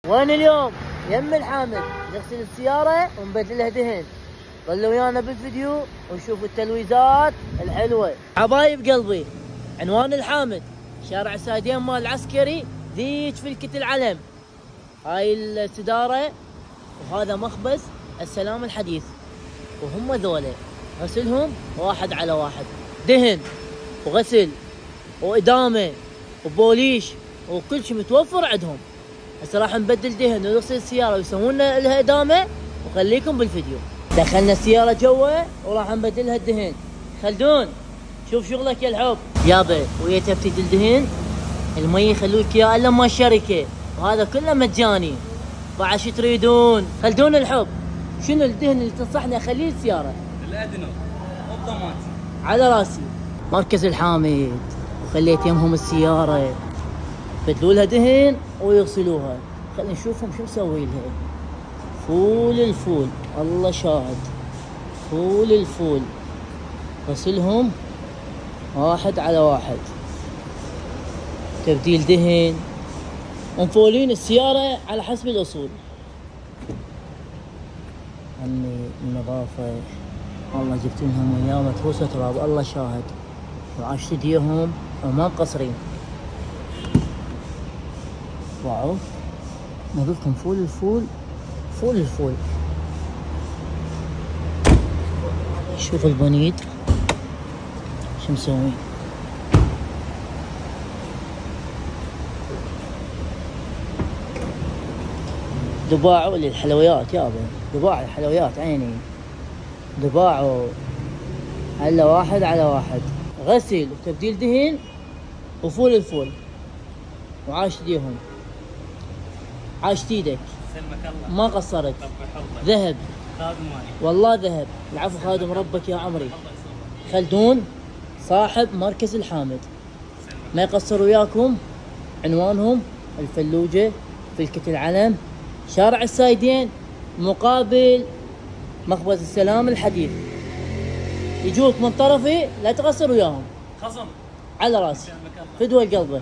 وين اليوم؟ يم الحامد نغسل السيارة ونبدلها دهن. ظلوا ويانا بالفيديو ونشوفوا التلويزات الحلوة. حبايب قلبي، عنوان الحامد شارع السايدين مال العسكري، ذيك فلكة العلم. هاي السدارة وهذا مخبز السلام الحديث. وهم ذولا غسلهم واحد على واحد، دهن وغسل وإدامة وبوليش وكل شيء متوفر عندهم. هسه راح نبدل دهن ونغسل السيارة ويسوون لها إدامة، وخليكم بالفيديو. دخلنا السيارة جوا وراح نبدلها الدهن. خلدون شوف شغلك يا الحب. يابا ويا تفتيت الدهن المي يخلوك اياه الا ما الشركة، وهذا كله مجاني. بعد شو تريدون؟ خلدون الحب، شنو الدهن اللي تنصحني اخليه السيارة؟ الادنو والضمات على راسي. مركز الحامد، وخليت يمهم السيارة بدلوا لها دهن ويغسلوها. خلينا نشوفهم شو مسوي لها. فول الفول، الله شاهد، فول الفول. غسلهم واحد على واحد، تبديل دهن، ومفولين السيارة على حسب الأصول. عمي النظافة والله جبت لهم وياه متروسة تراب، الله شاهد، وعاشت ايديهم وما مقصرين. واو، نقول لكم فول الفول، فول الفول. شوف البنيد شو مسوين. دباعوا للحلويات يابا، دباع الحلويات عيني، دباعوا هلا واحد على واحد. غسل وتبديل دهن وفول الفول، وعاش ايديهم، عاشت ايدك، سلمك الله، ما قصرت. ذهب والله ذهب. العفو خادم ربك يا عمري. خلدون صاحب مركز الحامد، ما يقصر وياكم. عنوانهم الفلوجة، فلكة العلم، شارع السايدين، مقابل مخبز السلام الحديث. يجوك من طرفي لا تقصر وياهم، خصم على راسي، فدوى قلبه.